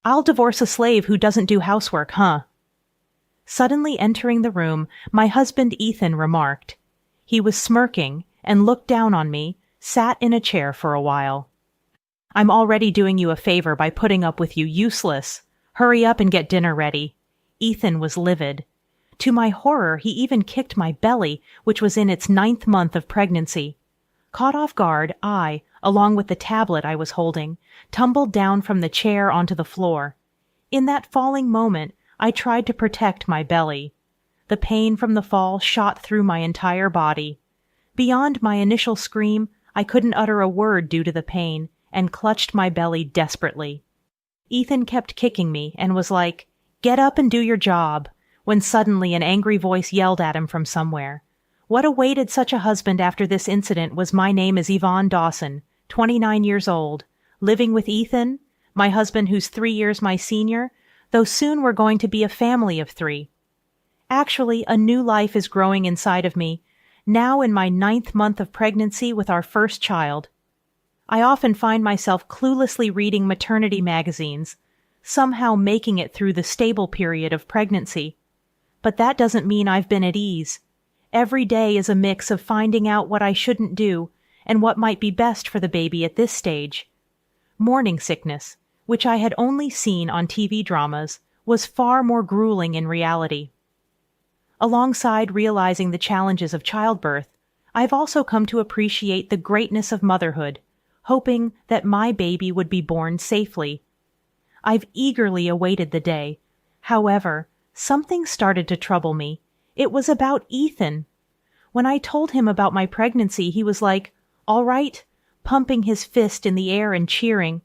I'll divorce a slave who doesn't do housework, huh? Suddenly entering the room, my husband Ethan remarked. He was smirking and looked down on me, sat in a chair for a while. I'm already doing you a favor by putting up with you, useless. Hurry up and get dinner ready. Ethan was livid. To my horror, he even kicked my belly, which was in its 9th month of pregnancy. Caught off guard, I, along with the tablet I was holding, tumbled down from the chair onto the floor. In that falling moment, I tried to protect my belly. The pain from the fall shot through my entire body. Beyond my initial scream, I couldn't utter a word due to the pain, and clutched my belly desperately. Ethan kept kicking me and was like, "Get up and do your job," when suddenly an angry voice yelled at him from somewhere. What awaited such a husband after this incident was my name is Yvonne Dawson, 29 years old, living with Ethan, my husband who's 3 years my senior, though soon we're going to be a family of 3. Actually, a new life is growing inside of me, now in my 9th month of pregnancy with our first child. I often find myself cluelessly reading maternity magazines, somehow making it through the stable period of pregnancy. But that doesn't mean I've been at ease. Every day is a mix of finding out what I shouldn't do and what might be best for the baby at this stage. Morning sickness, which I had only seen on TV dramas, was far more grueling in reality. Alongside realizing the challenges of childbirth, I've also come to appreciate the greatness of motherhood, hoping that my baby would be born safely. I've eagerly awaited the day. However, something started to trouble me. It was about Ethan. When I told him about my pregnancy, he was like, "All right," pumping his fist in the air and cheering.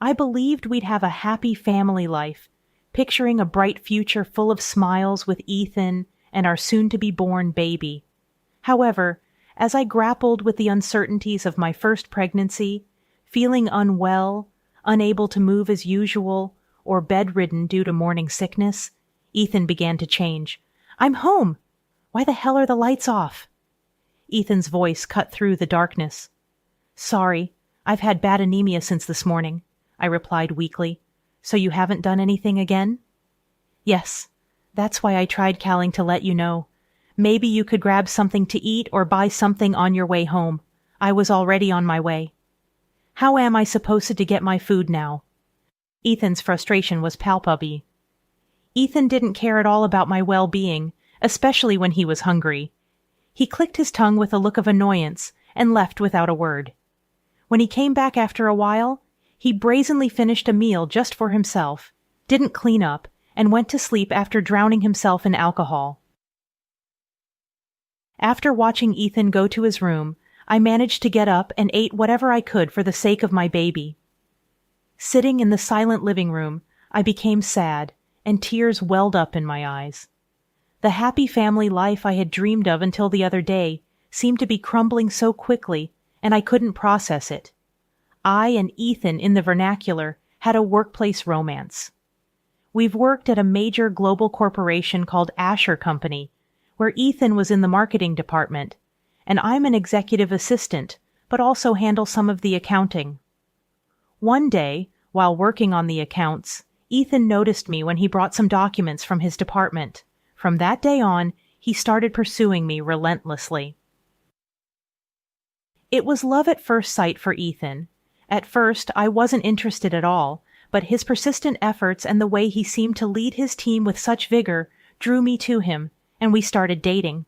I believed we'd have a happy family life, picturing a bright future full of smiles with Ethan and our soon-to-be-born baby. However, as I grappled with the uncertainties of my first pregnancy, feeling unwell, unable to move as usual, or bedridden due to morning sickness, Ethan began to change. "I'm home! Why the hell are the lights off?" Ethan's voice cut through the darkness. "Sorry, I've had bad anemia since this morning," I replied weakly. "So you haven't done anything again?" "Yes, that's why I tried calling to let you know. Maybe you could grab something to eat or buy something on your way home. I was already on my way." "How am I supposed to get my food now?" Ethan's frustration was palpable. Ethan didn't care at all about my well-being, especially when he was hungry. He clicked his tongue with a look of annoyance and left without a word. When he came back after a while, he brazenly finished a meal just for himself, didn't clean up, and went to sleep after drowning himself in alcohol. After watching Ethan go to his room, I managed to get up and ate whatever I could for the sake of my baby. Sitting in the silent living room, I became sad, and tears welled up in my eyes. The happy family life I had dreamed of until the other day seemed to be crumbling so quickly, and I couldn't process it. I and Ethan, in the vernacular, had a workplace romance. We've worked at a major global corporation called Asher Company, where Ethan was in the marketing department, and I'm an executive assistant, but also handle some of the accounting. One day, while working on the accounts, Ethan noticed me when he brought some documents from his department. From that day on, he started pursuing me relentlessly. It was love at first sight for Ethan. At first, I wasn't interested at all, but his persistent efforts and the way he seemed to lead his team with such vigor drew me to him, and we started dating.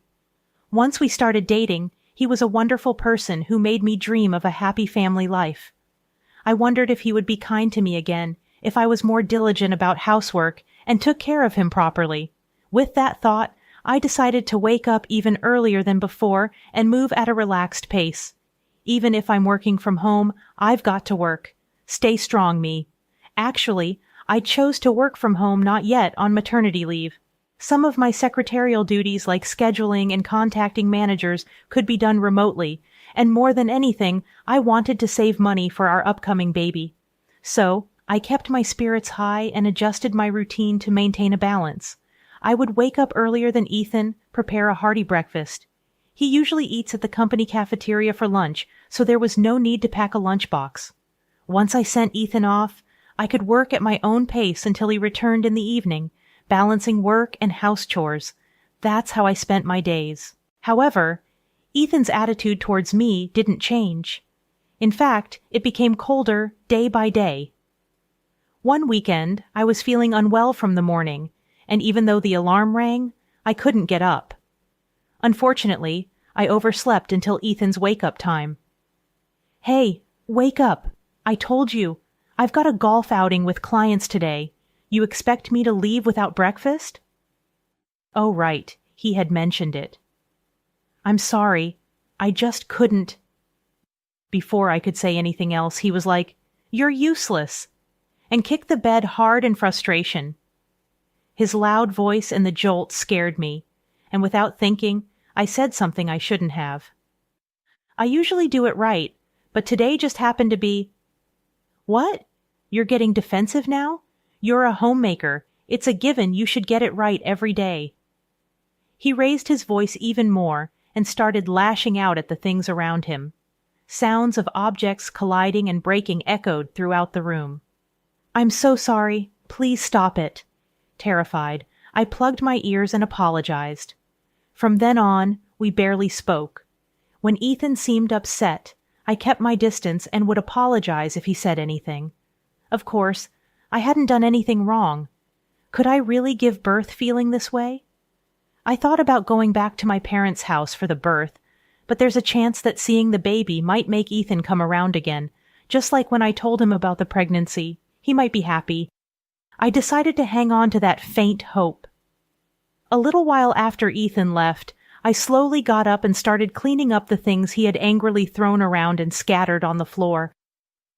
Once we started dating, he was a wonderful person who made me dream of a happy family life. I wondered if he would be kind to me again, if I was more diligent about housework and took care of him properly. With that thought, I decided to wake up even earlier than before and move at a relaxed pace. Even if I'm working from home, I've got to work. Stay strong, me. Actually, I chose to work from home not yet on maternity leave. Some of my secretarial duties like scheduling and contacting managers could be done remotely, and more than anything, I wanted to save money for our upcoming baby. So, I kept my spirits high and adjusted my routine to maintain a balance. I would wake up earlier than Ethan, prepare a hearty breakfast. He usually eats at the company cafeteria for lunch, so there was no need to pack a lunchbox. Once I sent Ethan off, I could work at my own pace until he returned in the evening, balancing work and house chores. That's how I spent my days. However, Ethan's attitude towards me didn't change. In fact, it became colder day by day. One weekend, I was feeling unwell from the morning, and even though the alarm rang, I couldn't get up. Unfortunately, I overslept until Ethan's wake-up time. "Hey, wake up. I told you. I've got a golf outing with clients today. You expect me to leave without breakfast?" Oh, right. He had mentioned it. "I'm sorry. I just couldn't." Before I could say anything else, he was like, "You're useless," and kicked the bed hard in frustration. His loud voice and the jolt scared me, and without thinking, I said something I shouldn't have. I usually do it right, but today just happened to be, "What? You're getting defensive now? You're a homemaker. It's a given you should get it right every day." He raised his voice even more and started lashing out at the things around him. Sounds of objects colliding and breaking echoed throughout the room. "I'm so sorry. Please stop it." Terrified, I plugged my ears and apologized. From then on, we barely spoke. When Ethan seemed upset, I kept my distance and would apologize if he said anything. Of course, I hadn't done anything wrong. Could I really give birth feeling this way? I thought about going back to my parents' house for the birth, but there's a chance that seeing the baby might make Ethan come around again, just like when I told him about the pregnancy. He might be happy. I decided to hang on to that faint hope. A little while after Ethan left, I slowly got up and started cleaning up the things he had angrily thrown around and scattered on the floor.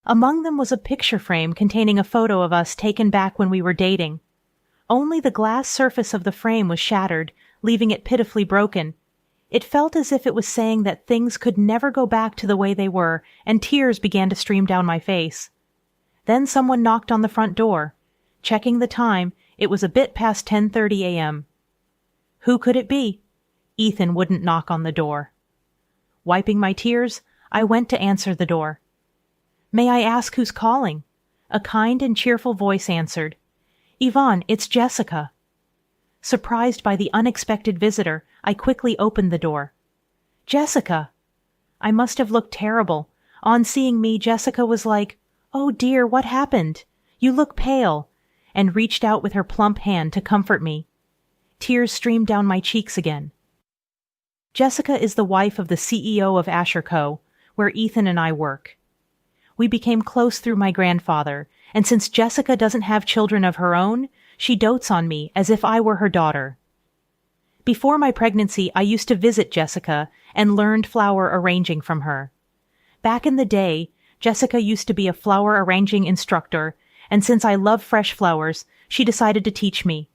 Among them was a picture frame containing a photo of us taken back when we were dating. Only the glass surface of the frame was shattered, leaving it pitifully broken. It felt as if it was saying that things could never go back to the way they were, and tears began to stream down my face. Then someone knocked on the front door. Checking the time, it was a bit past 10:30 a.m. Who could it be? Ethan wouldn't knock on the door. Wiping my tears, I went to answer the door. "May I ask who's calling?" A kind and cheerful voice answered. "Yvonne, it's Jessica." Surprised by the unexpected visitor, I quickly opened the door. "Jessica!" I must have looked terrible. On seeing me, Jessica was like, "Oh dear, what happened? You look pale," and reached out with her plump hand to comfort me. Tears streamed down my cheeks again. Jessica is the wife of the CEO of Asher Co., where Ethan and I work. We became close through my grandfather, and since Jessica doesn't have children of her own, she dotes on me as if I were her daughter. Before my pregnancy, I used to visit Jessica and learned flower arranging from her. Back in the day, Jessica used to be a flower arranging instructor, and since I love fresh flowers, she decided to teach me.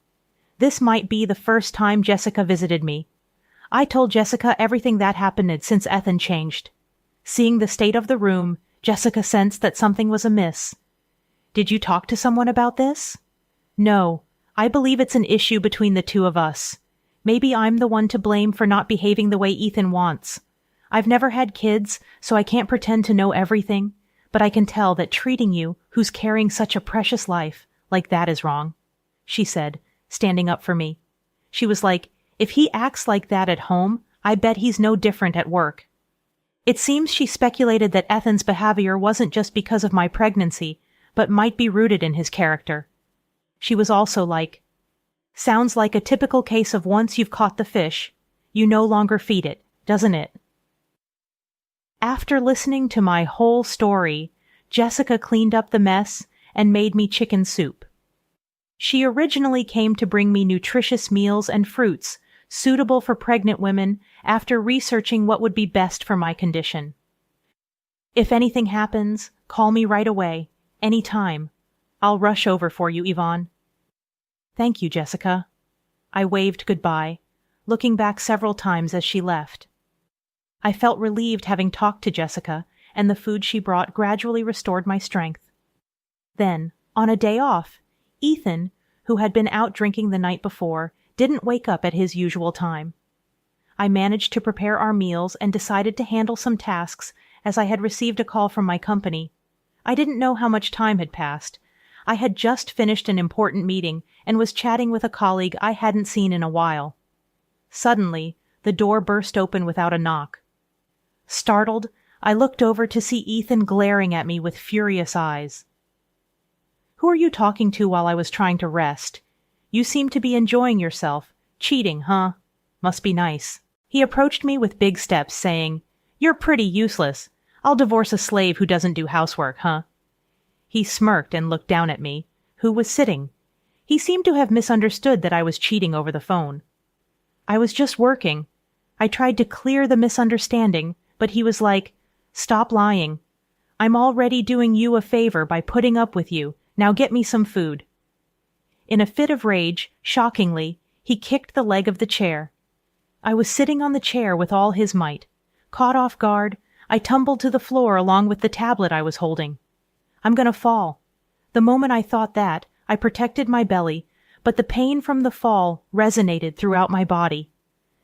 This might be the first time Jessica visited me. I told Jessica everything that happened since Ethan changed. Seeing the state of the room, Jessica sensed that something was amiss. "Did you talk to someone about this?" "No. I believe it's an issue between the two of us. Maybe I'm the one to blame for not behaving the way Ethan wants. I've never had kids, so I can't pretend to know everything, but I can tell that treating you, who's carrying such a precious life, like that is wrong," she said, standing up for me. She was like, "If he acts like that at home, I bet he's no different at work." It seems she speculated that Ethan's behavior wasn't just because of my pregnancy, but might be rooted in his character. She was also like, "Sounds like a typical case of once you've caught the fish, you no longer feed it, doesn't it?" After listening to my whole story, Jessica cleaned up the mess and made me chicken soup. She originally came to bring me nutritious meals and fruits suitable for pregnant women after researching what would be best for my condition. "If anything happens, call me right away, any time. I'll rush over for you, Yvonne." "Thank you, Jessica." I waved goodbye, looking back several times as she left. I felt relieved having talked to Jessica, and the food she brought gradually restored my strength. Then, on a day off, Ethan, who had been out drinking the night before, didn't wake up at his usual time. I managed to prepare our meals and decided to handle some tasks as I had received a call from my company. I didn't know how much time had passed. I had just finished an important meeting and was chatting with a colleague I hadn't seen in a while. Suddenly, the door burst open without a knock. Startled, I looked over to see Ethan glaring at me with furious eyes. "Who are you talking to while I was trying to rest? You seem to be enjoying yourself. Cheating, huh? Must be nice." He approached me with big steps, saying, "You're pretty useless. I'll divorce a slave who doesn't do housework, huh?" He smirked and looked down at me, who was sitting. He seemed to have misunderstood that I was cheating over the phone. "I was just working." I tried to clear the misunderstanding, but he was like, "Stop lying. I'm already doing you a favor by putting up with you. Now get me some food." In a fit of rage, shockingly, he kicked the leg of the chair. I was sitting on the chair with all his might. Caught off guard, I tumbled to the floor along with the tablet I was holding. I'm gonna fall. The moment I thought that, I protected my belly, but the pain from the fall resonated throughout my body.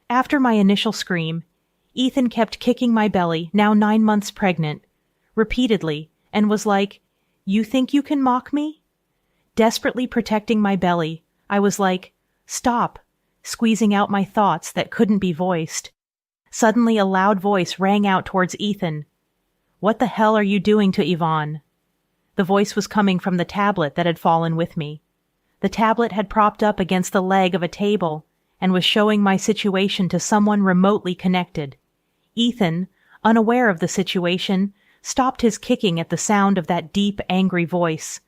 After my initial scream, Ethan kept kicking my belly, now 9 months pregnant, repeatedly, and was like, "You think you can mock me?" Desperately protecting my belly, I was like, "Stop," squeezing out my thoughts that couldn't be voiced. Suddenly a loud voice rang out towards Ethan. "What the hell are you doing to Yvonne?" The voice was coming from the tablet that had fallen with me. The tablet had propped up against the leg of a table and was showing my situation to someone remotely connected. Ethan, unaware of the situation, stopped his kicking at the sound of that deep, angry voice.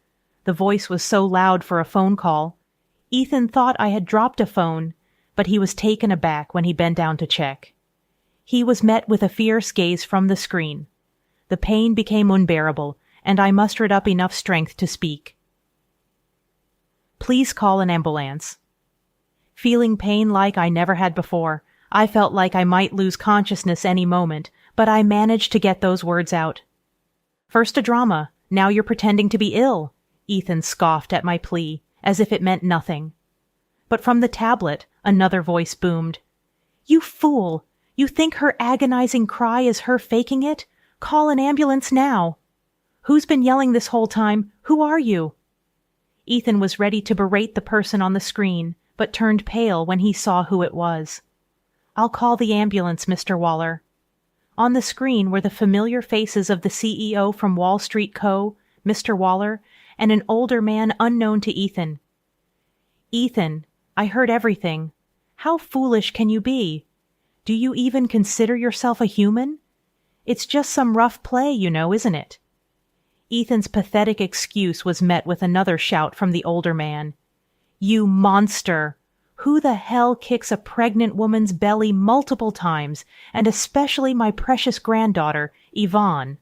The voice was so loud for a phone call. Ethan thought I had dropped a phone, but he was taken aback when he bent down to check. He was met with a fierce gaze from the screen. The pain became unbearable, and I mustered up enough strength to speak. "Please call an ambulance." Feeling pain like I never had before, I felt like I might lose consciousness any moment, but I managed to get those words out. "First a drama, now you're pretending to be ill," Ethan scoffed at my plea, as if it meant nothing. But from the tablet, another voice boomed. "You fool! You think her agonizing cry is her faking it? Call an ambulance now!" "Who's been yelling this whole time? Who are you?" Ethan was ready to berate the person on the screen, but turned pale when he saw who it was. "I'll call the ambulance, Mr. Waller." On the screen were the familiar faces of the CEO from Wall Street Co., Mr. Waller, and an older man unknown to Ethan. "Ethan, I heard everything. How foolish can you be? Do you even consider yourself a human? It's just some rough play, you know, isn't it?" Ethan's pathetic excuse was met with another shout from the older man. "You monster! Who the hell kicks a pregnant woman's belly multiple times, and especially my precious granddaughter, Yvonne?"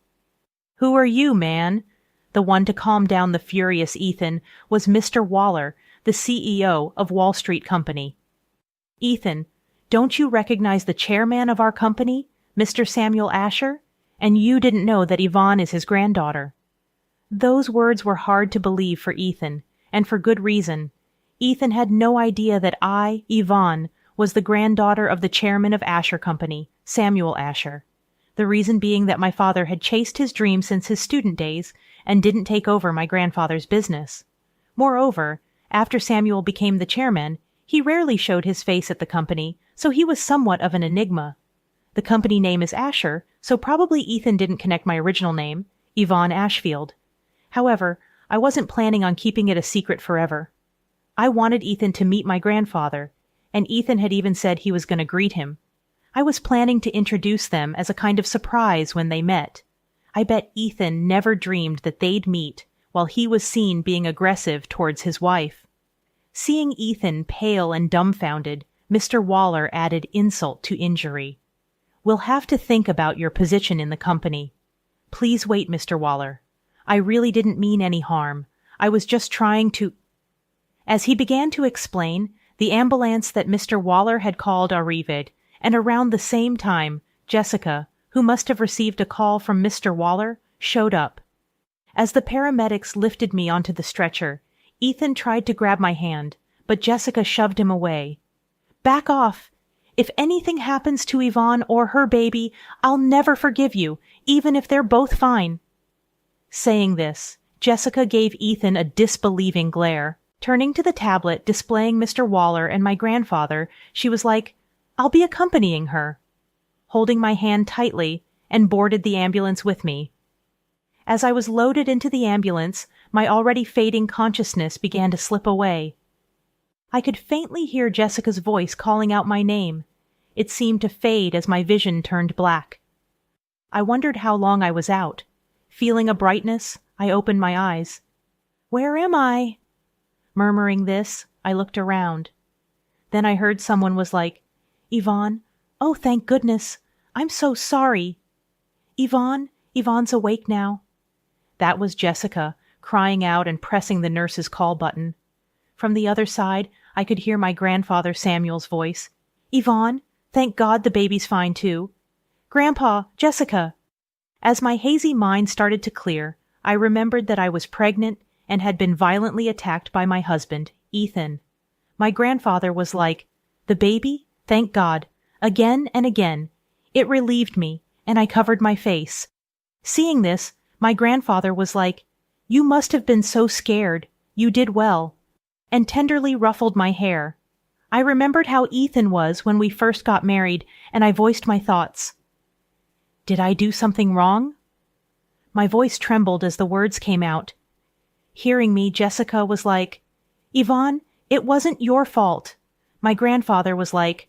"Who are you, man?" The one to calm down the furious Ethan was Mr. Waller, the CEO of Wall Street Company. "Ethan, don't you recognize the chairman of our company, Mr. Samuel Asher? And you didn't know that Yvonne is his granddaughter." Those words were hard to believe for Ethan, and for good reason. Ethan had no idea that I, Yvonne, was the granddaughter of the chairman of Asher Company, Samuel Asher. The reason being that my father had chased his dream since his student days and didn't take over my grandfather's business. Moreover, after Samuel became the chairman, he rarely showed his face at the company, so he was somewhat of an enigma. The company name is Asher, so probably Ethan didn't connect my original name, Yvonne Ashfield. However, I wasn't planning on keeping it a secret forever. I wanted Ethan to meet my grandfather, and Ethan had even said he was going to greet him. I was planning to introduce them as a kind of surprise when they met. I bet Ethan never dreamed that they'd meet while he was seen being aggressive towards his wife. Seeing Ethan pale and dumbfounded, Mr. Waller added insult to injury. "We'll have to think about your position in the company. Please wait, Mr. Waller. I really didn't mean any harm. I was just trying to—" As he began to explain, the ambulance that Mr. Waller had called arrived, and around the same time, Jessica, who must have received a call from Mr. Waller, showed up. As the paramedics lifted me onto the stretcher, Ethan tried to grab my hand, but Jessica shoved him away. "Back off! If anything happens to Yvonne or her baby, I'll never forgive you, even if they're both fine." Saying this, Jessica gave Ethan a disbelieving glare. Turning to the tablet displaying Mr. Waller and my grandfather, she was like, "I'll be accompanying her," holding my hand tightly, and boarded the ambulance with me. As I was loaded into the ambulance, my already fading consciousness began to slip away. I could faintly hear Jessica's voice calling out my name. It seemed to fade as my vision turned black. I wondered how long I was out. Feeling a brightness, I opened my eyes. "Where am I?" Murmuring this, I looked around. Then I heard someone was like, "Yvonne, oh thank goodness, I'm so sorry. Yvonne's awake now." That was Jessica, crying out and pressing the nurse's call button. From the other side, I could hear my grandfather Samuel's voice. "Yvonne, thank God the baby's fine too. Grandpa, Jessica." As my hazy mind started to clear, I remembered that I was pregnant and had been violently attacked by my husband, Ethan. My grandfather was like, "The baby? Thank God." Again and again. It relieved me, and I covered my face. Seeing this, my grandfather was like, "You must have been so scared. You did well," and tenderly ruffled my hair. I remembered how Ethan was when we first got married, and I voiced my thoughts. Did I do something wrong? My voice trembled as the words came out. Hearing me, Jessica was like, "Yvonne, it wasn't your fault." My grandfather was like,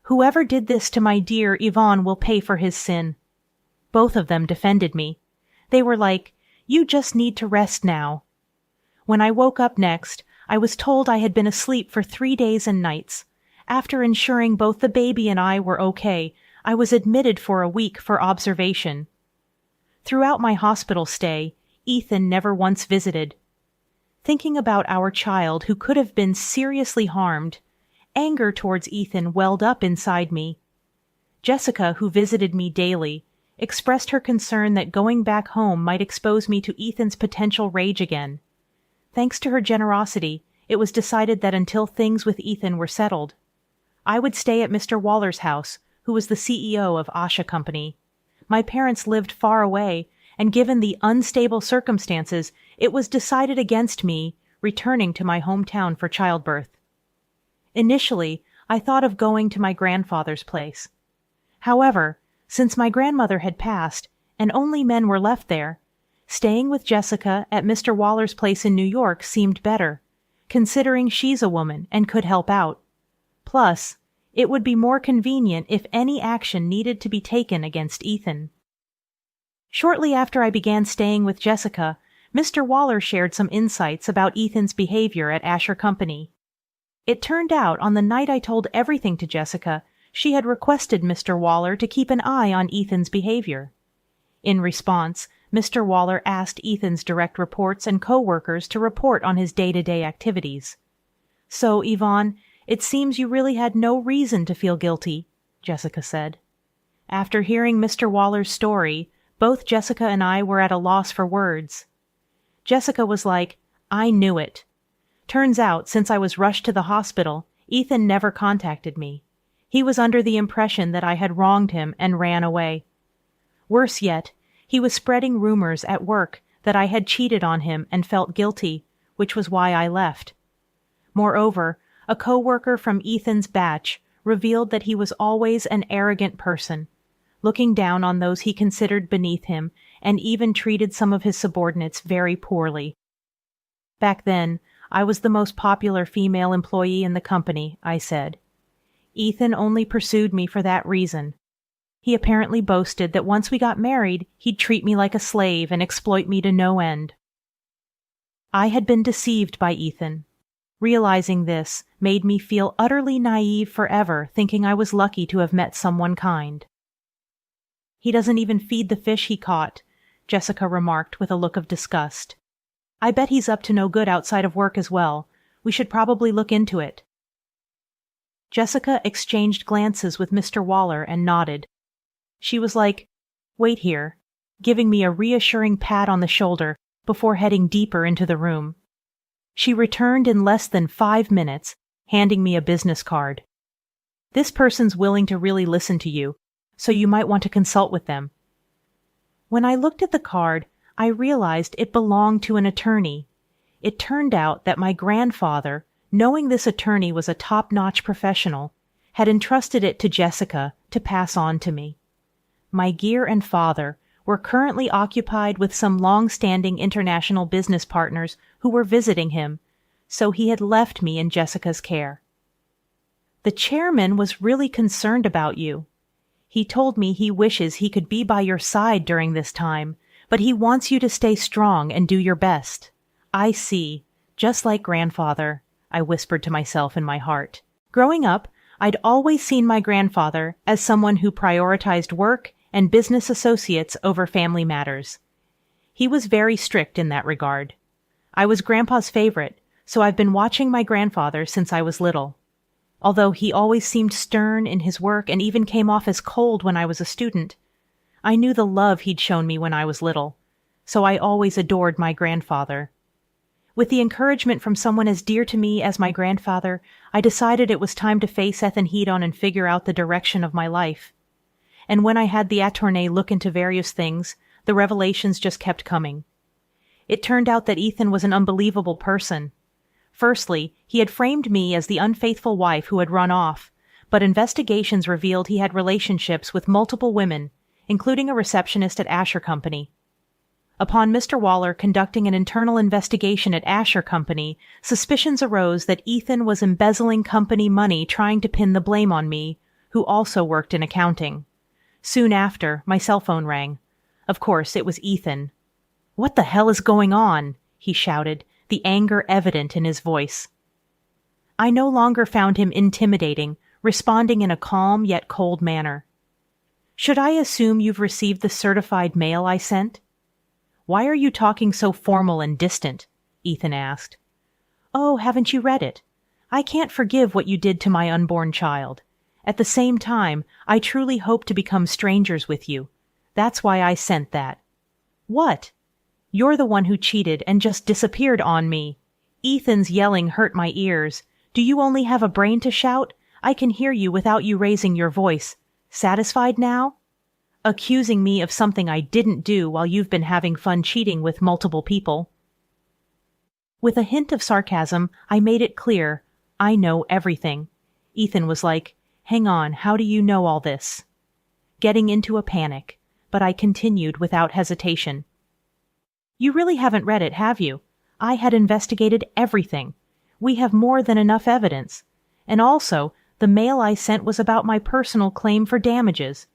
"Whoever did this to my dear Yvonne will pay for his sin." Both of them defended me. They were like, "You just need to rest now." When I woke up next, I was told I had been asleep for 3 days and nights. After ensuring both the baby and I were okay, I was admitted for a week for observation. Throughout my hospital stay, Ethan never once visited. Thinking about our child who could have been seriously harmed, anger towards Ethan welled up inside me. Jessica, who visited me daily, expressed her concern that going back home might expose me to Ethan's potential rage again. Thanks to her generosity, it was decided that until things with Ethan were settled, I would stay at Mr. Waller's house, who was the CEO of Asha Company. My parents lived far away, and given the unstable circumstances, it was decided against me returning to my hometown for childbirth. Initially, I thought of going to my grandfather's place. However, since my grandmother had passed, and only men were left there, staying with Jessica at Mr. Waller's place in New York seemed better, considering she's a woman and could help out. Plus, it would be more convenient if any action needed to be taken against Ethan. Shortly after I began staying with Jessica, Mr. Waller shared some insights about Ethan's behavior at Asher Company. It turned out on the night I told everything to Jessica, she had requested Mr. Waller to keep an eye on Ethan's behavior. In response, Mr. Waller asked Ethan's direct reports and co-workers to report on his day-to-day activities. "So, Yvonne, it seems you really had no reason to feel guilty," Jessica said. After hearing Mr. Waller's story, both Jessica and I were at a loss for words. Jessica was like, "I knew it." Turns out, since I was rushed to the hospital, Ethan never contacted me. He was under the impression that I had wronged him and ran away. Worse yet, he was spreading rumors at work that I had cheated on him and felt guilty, which was why I left. Moreover, a co-worker from Ethan's batch revealed that he was always an arrogant person, looking down on those he considered beneath him, and even treated some of his subordinates very poorly. Back then, I was the most popular female employee in the company, I said. Ethan only pursued me for that reason. He apparently boasted that once we got married, he'd treat me like a slave and exploit me to no end. I had been deceived by Ethan. Realizing this made me feel utterly naive forever, thinking I was lucky to have met someone kind. "He doesn't even feed the fish he caught," Jessica remarked with a look of disgust. "I bet he's up to no good outside of work as well. We should probably look into it." Jessica exchanged glances with Mr. Waller and nodded. She was like, "Wait here," giving me a reassuring pat on the shoulder before heading deeper into the room. She returned in less than 5 minutes, handing me a business card. "This person's willing to really listen to you, so you might want to consult with them." When I looked at the card, I realized it belonged to an attorney. It turned out that my grandfather, knowing this attorney was a top-notch professional, had entrusted it to Jessica to pass on to me. My gear and father were currently occupied with some long-standing international business partners who were visiting him, so he had left me in Jessica's care. The chairman was really concerned about you. He told me he wishes he could be by your side during this time, but he wants you to stay strong and do your best. I see, just like grandfather, I whispered to myself in my heart. Growing up, I'd always seen my grandfather as someone who prioritized work and business associates over family matters. He was very strict in that regard. I was Grandpa's favorite, so I've been watching my grandfather since I was little. Although he always seemed stern in his work and even came off as cold when I was a student, I knew the love he'd shown me when I was little, so I always adored my grandfather. With the encouragement from someone as dear to me as my grandfather, I decided it was time to face Ethan Hedon and figure out the direction of my life. And when I had the attorney look into various things, the revelations just kept coming. It turned out that Ethan was an unbelievable person. Firstly, he had framed me as the unfaithful wife who had run off, but investigations revealed he had relationships with multiple women, including a receptionist at Asher Company. Upon Mr. Waller conducting an internal investigation at Asher Company, suspicions arose that Ethan was embezzling company money trying to pin the blame on me, who also worked in accounting. Soon after, my cell phone rang. Of course, it was Ethan. "What the hell is going on?" he shouted, the anger evident in his voice. I no longer found him intimidating, responding in a calm yet cold manner. "Should I assume you've received the certified mail I sent?" "Why are you talking so formal and distant?" Ethan asked. "Oh, haven't you read it? I can't forgive what you did to my unborn child. At the same time, I truly hope to become strangers with you. That's why I sent that." "What?" "You're the one who cheated and just disappeared on me." Ethan's yelling hurt my ears. "Do you only have a brain to shout? I can hear you without you raising your voice. Satisfied now? Accusing me of something I didn't do while you've been having fun cheating with multiple people." With a hint of sarcasm, I made it clear, I know everything. Ethan was like, "Hang on, how do you know all this?" Getting into a panic, but I continued without hesitation. "You really haven't read it, have you? I had investigated everything. We have more than enough evidence. And also, the mail I sent was about my personal claim for damages.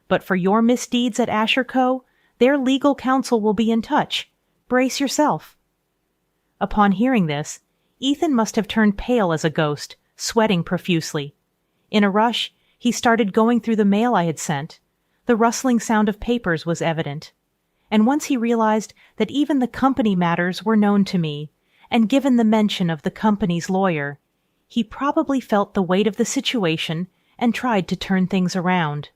But for your misdeeds at Asher Co., their legal counsel will be in touch. Brace yourself." Upon hearing this, Ethan must have turned pale as a ghost, sweating profusely. In a rush, he started going through the mail I had sent. The rustling sound of papers was evident. And once he realized that even the company matters were known to me, and given the mention of the company's lawyer, he probably felt the weight of the situation and tried to turn things around.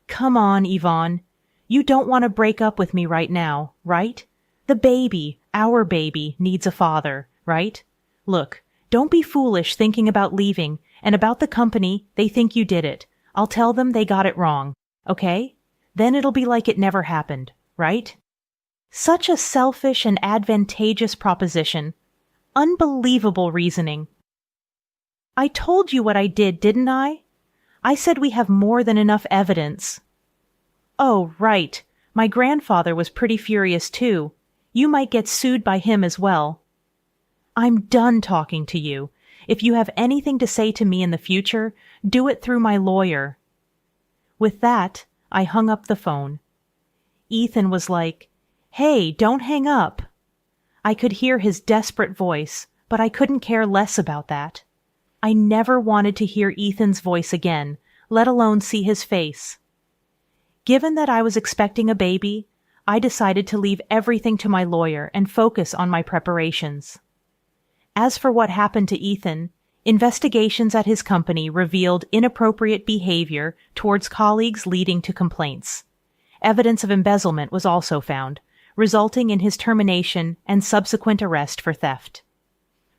"Come on, Yvonne. You don't want to break up with me right now, right? The baby, our baby, needs a father, right? Look, don't be foolish thinking about leaving, and about the company, they think you did it. I'll tell them they got it wrong, okay? Then it'll be like it never happened, right?" Such a selfish and advantageous proposition. Unbelievable reasoning. "I told you what I did, didn't I? I said we have more than enough evidence." "Oh, right. My grandfather was pretty furious too. You might get sued by him as well." "I'm done talking to you. If you have anything to say to me in the future, do it through my lawyer." With that, I hung up the phone. Ethan was like, "Hey, don't hang up." I could hear his desperate voice, but I couldn't care less about that. I never wanted to hear Ethan's voice again, let alone see his face. Given that I was expecting a baby, I decided to leave everything to my lawyer and focus on my preparations. As for what happened to Ethan, investigations at his company revealed inappropriate behavior towards colleagues leading to complaints. Evidence of embezzlement was also found, resulting in his termination and subsequent arrest for theft.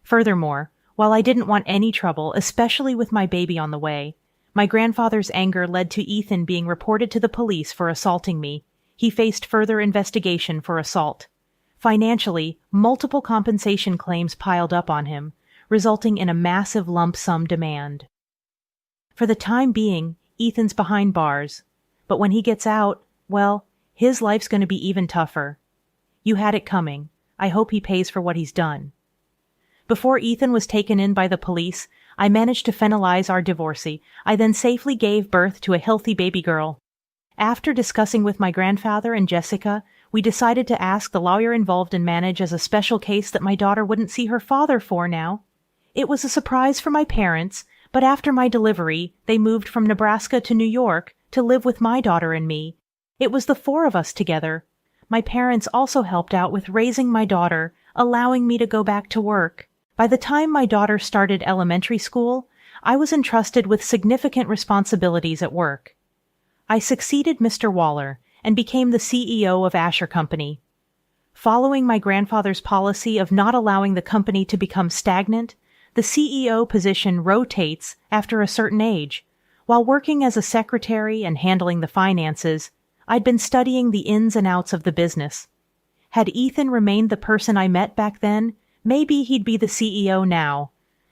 Furthermore, while I didn't want any trouble, especially with my baby on the way, my grandfather's anger led to Ethan being reported to the police for assaulting me. He faced further investigation for assault. Financially, multiple compensation claims piled up on him, resulting in a massive lump sum demand. For the time being, Ethan's behind bars, but when he gets out, well, his life's going to be even tougher. You had it coming. I hope he pays for what he's done. Before Ethan was taken in by the police, I managed to finalize our divorcee. I then safely gave birth to a healthy baby girl. After discussing with my grandfather and Jessica, we decided to ask the lawyer involved in marriage as a special case that my daughter wouldn't see her father for now. It was a surprise for my parents, but after my delivery, they moved from Nebraska to New York to live with my daughter and me. It was the four of us together. My parents also helped out with raising my daughter, allowing me to go back to work. By the time my daughter started elementary school, I was entrusted with significant responsibilities at work. I succeeded Mr. Waller and became the CEO of Asher Company. Following my grandfather's policy of not allowing the company to become stagnant, the CEO position rotates after a certain age. While working as a secretary and handling the finances, I'd been studying the ins and outs of the business. Had Ethan remained the person I met back then, maybe he'd be the CEO now.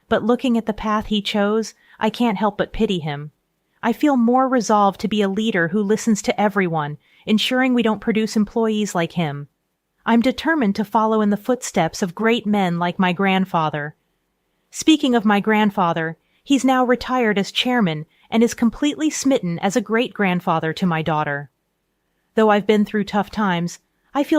But looking at the path he chose, I can't help but pity him. I feel more resolved to be a leader who listens to everyone, ensuring we don't produce employees like him. I'm determined to follow in the footsteps of great men like my grandfather. Speaking of my grandfather, he's now retired as chairman and is completely smitten as a great-grandfather to my daughter. Though I've been through tough times, I feel